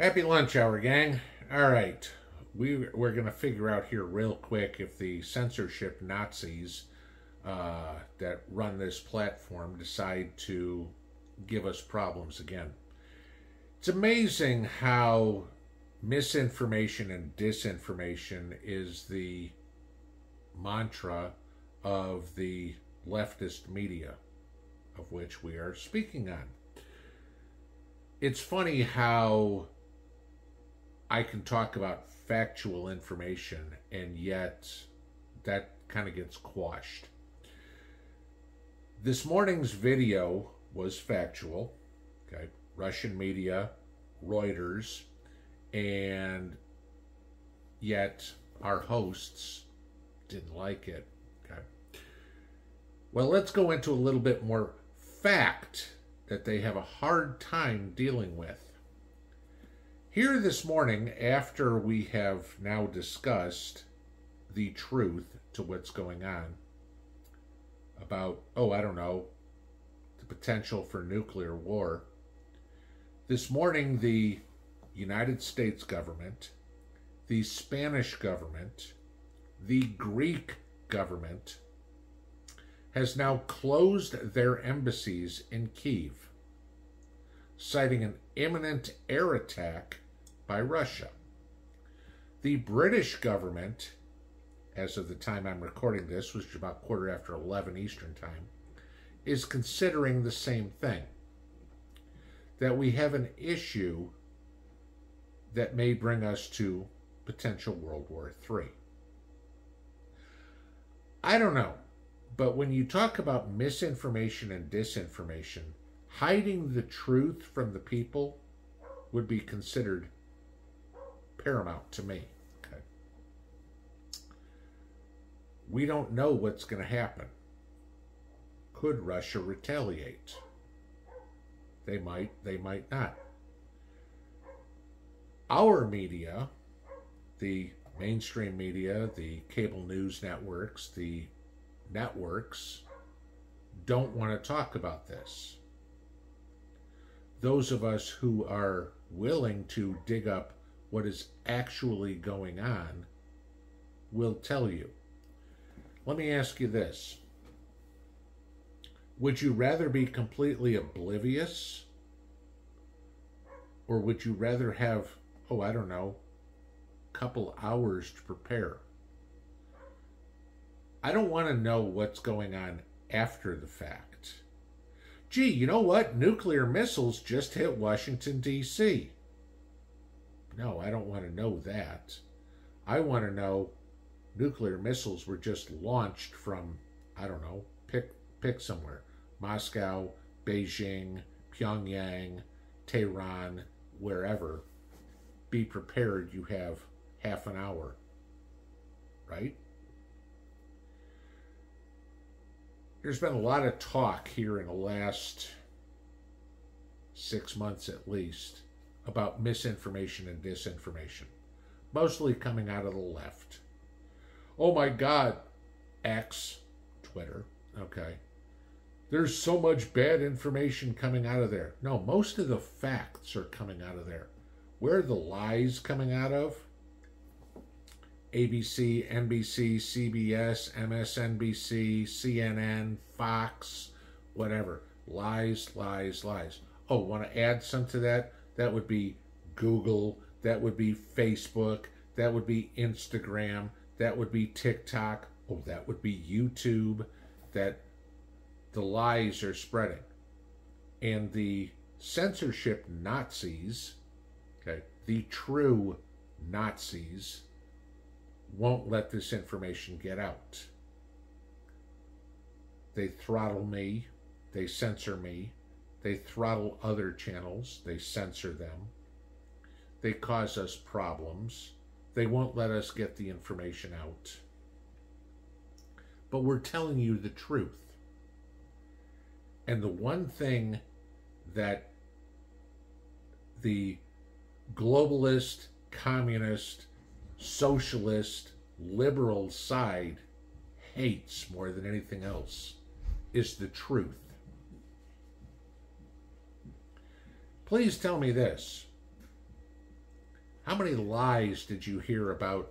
Happy lunch hour, gang. All right. We're going to figure out here real quick if the censorship Nazis that run this platform decide to give us problems again. It's amazing how misinformation and disinformation is the mantra of the leftist media, of which we are speaking on. It's funny how I can talk about factual information and yet that kind of gets quashed. This morning's video was factual, okay? Russian media, Reuters, and yet our hosts didn't like it, okay? Well, let's go into a little bit more fact that they have a hard time dealing with. Here this morning, after we have now discussed the truth to what's going on about, the potential for nuclear war, this morning the United States government, the Spanish government, the Greek government has now closed their embassies in Kiev, citing an imminent air attack by Russia. The British government, as of the time I'm recording this, which is about 11:15 Eastern Time, is considering the same thing. That we have an issue that may bring us to potential World War III. I don't know, but when you talk about misinformation and disinformation, hiding the truth from the people would be considered paramount to me. Okay. We don't know what's going to happen. Could Russia retaliate? They might not. Our media, the mainstream media, the cable news networks, the networks, don't want to talk about this. Those of us who are willing to dig up what is actually going on will tell you. Let me ask you this. Would you rather be completely oblivious? Or would you rather have, a couple hours to prepare? I don't want to know what's going on after the fact. Gee, you know what? Nuclear missiles just hit Washington, D.C. No, I don't want to know that. I want to know nuclear missiles were just launched from, pick somewhere. Moscow, Beijing, Pyongyang, Tehran, wherever. Be prepared, you have half an hour, right? There's been a lot of talk here in the last 6 months at least about misinformation and disinformation, mostly coming out of the left. Oh my God, X, Twitter, okay. There's so much bad information coming out of there. No, most of the facts are coming out of there. Where are the lies coming out of? ABC, NBC, CBS, MSNBC, CNN, Fox, whatever. Lies, lies, lies. Oh, want to add some to that? That would be Google, that would be Facebook, that would be Instagram, that would be TikTok, oh, that would be YouTube, that the lies are spreading. And the censorship Nazis, okay, the true Nazis, won't let this information get out. They throttle me, they censor me, they throttle other channels, they censor them, they cause us problems, they won't let us get the information out. But we're telling you the truth. And the one thing that the globalist, communist, socialist, liberal side hates more than anything else is the truth. Please tell me this. How many lies did you hear about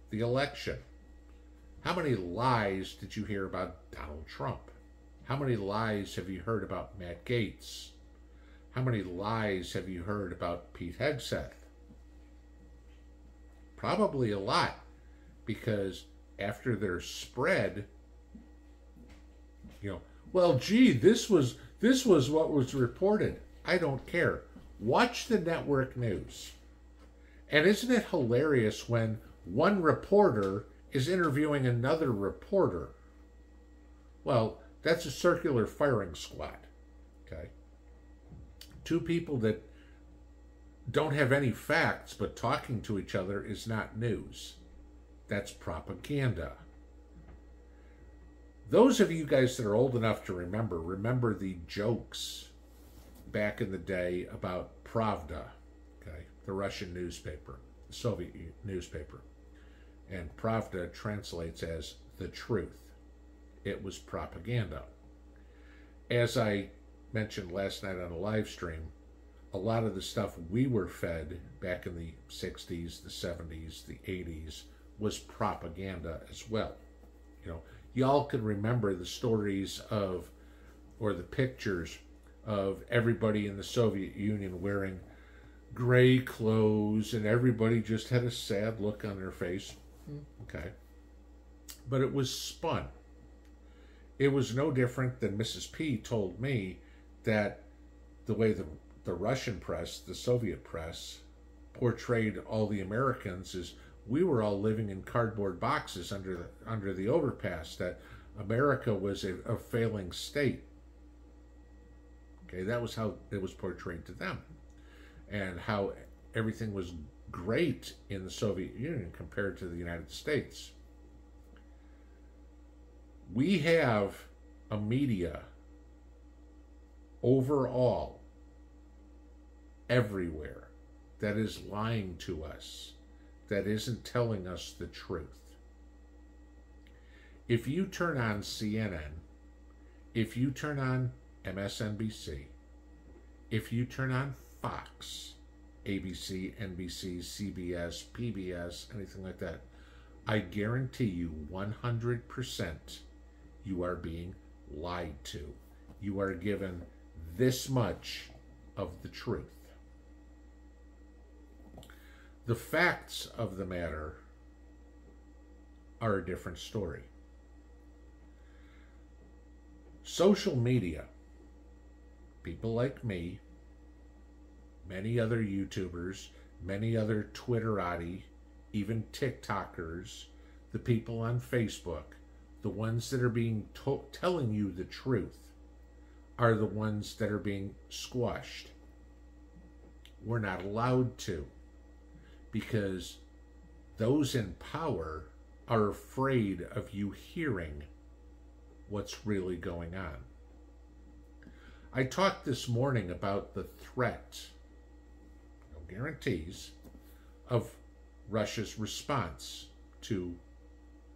the election? How many lies did you hear about Donald Trump? How many lies have you heard about Matt Gaetz? How many lies have you heard about Pete Hegseth? Probably a lot, because after they're spread, well, gee, this was what was reported. I don't care. Watch the network news. And isn't it hilarious when one reporter is interviewing another reporter? Well, that's a circular firing squad. Okay? Two people that don't have any facts, but talking to each other is not news. That's propaganda. Those of you guys that are old enough to remember the jokes back in the day about Pravda, okay, the Russian newspaper, the Soviet newspaper. And Pravda translates as the truth. It was propaganda. As I mentioned last night on a live stream, a lot of the stuff we were fed back in the 60s, the 70s, the 80s was propaganda as well. Y'all can remember the stories of, or the pictures of everybody in the Soviet Union wearing gray clothes, and everybody just had a sad look on their face. Okay. But it was spun. It was no different than Mrs. P told me that the way the Russian press, the Soviet press, portrayed all the Americans is we were all living in cardboard boxes under the overpass, that America was a failing state. Okay, that was how it was portrayed to them, and how everything was great in the Soviet Union compared to the United States. We have a media overall, everywhere, that is lying to us, that isn't telling us the truth. If you turn on CNN, if you turn on MSNBC, if you turn on Fox, ABC, NBC, CBS, PBS, anything like that, I guarantee you 100% you are being lied to. You are given this much of the truth. The facts of the matter are a different story. Social media, people like me, many other YouTubers, many Twitter Twitterati, even TikTokers, the people on Facebook, the ones that are being telling you the truth, are the ones that are being squashed. We're not allowed to, because those in power are afraid of you hearing what's really going on. I talked this morning about the threat, no guarantees, of Russia's response to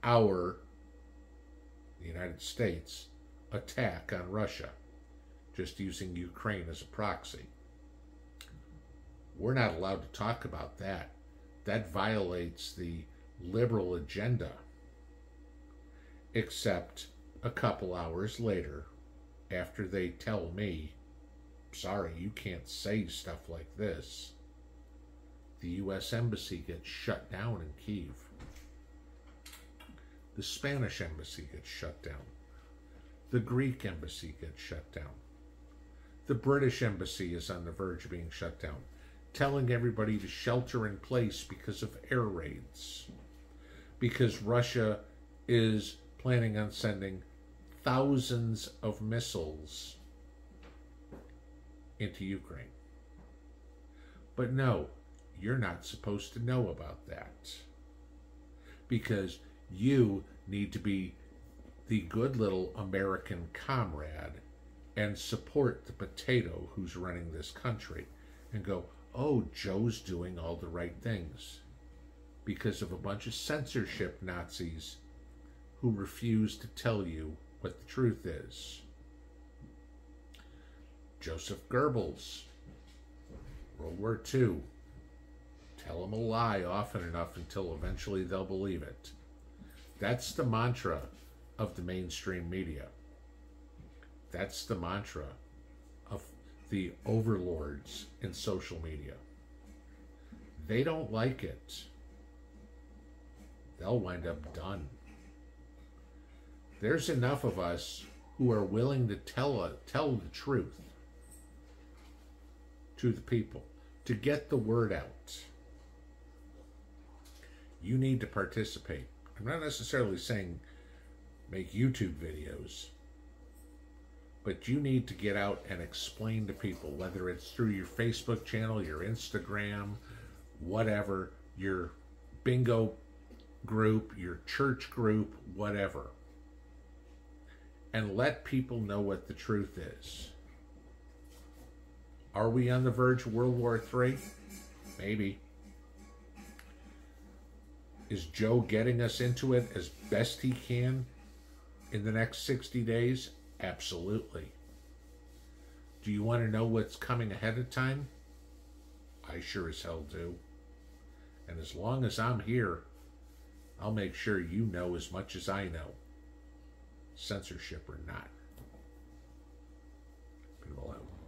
the United States, attack on Russia, just using Ukraine as a proxy. We're not allowed to talk about that. That violates the liberal agenda. Except a couple hours later, after they tell me, sorry, you can't say stuff like this, the U.S. Embassy gets shut down in Kiev. The Spanish Embassy gets shut down. The Greek Embassy gets shut down. The British Embassy is on the verge of being shut down, telling everybody to shelter in place because of air raids. Because Russia is planning on sending thousands of missiles into Ukraine. But no, you're not supposed to know about that. Because you need to be the good little American comrade and support the potato who's running this country and go, oh, Joe's doing all the right things, because of a bunch of censorship Nazis who refuse to tell you what the truth is. Joseph Goebbels, World War II, Tell them a lie often enough until eventually they'll believe it. That's the mantra of the mainstream media. That's the mantra of the overlords in social media. They don't like it. They'll wind up done. There's enough of us who are willing to tell the truth to the people, to get the word out. You need to participate. I'm not necessarily saying make YouTube videos, but you need to get out and explain to people, whether it's through your Facebook channel, your Instagram, whatever, your bingo group, your church group, whatever, and let people know what the truth is. Are we on the verge of World War III? Maybe. Is Joe getting us into it as best he can in the next 60 days? Absolutely. Do you want to know what's coming ahead of time? I sure as hell do. And as long as I'm here, I'll make sure you know as much as I know. Censorship or not. Pinball out.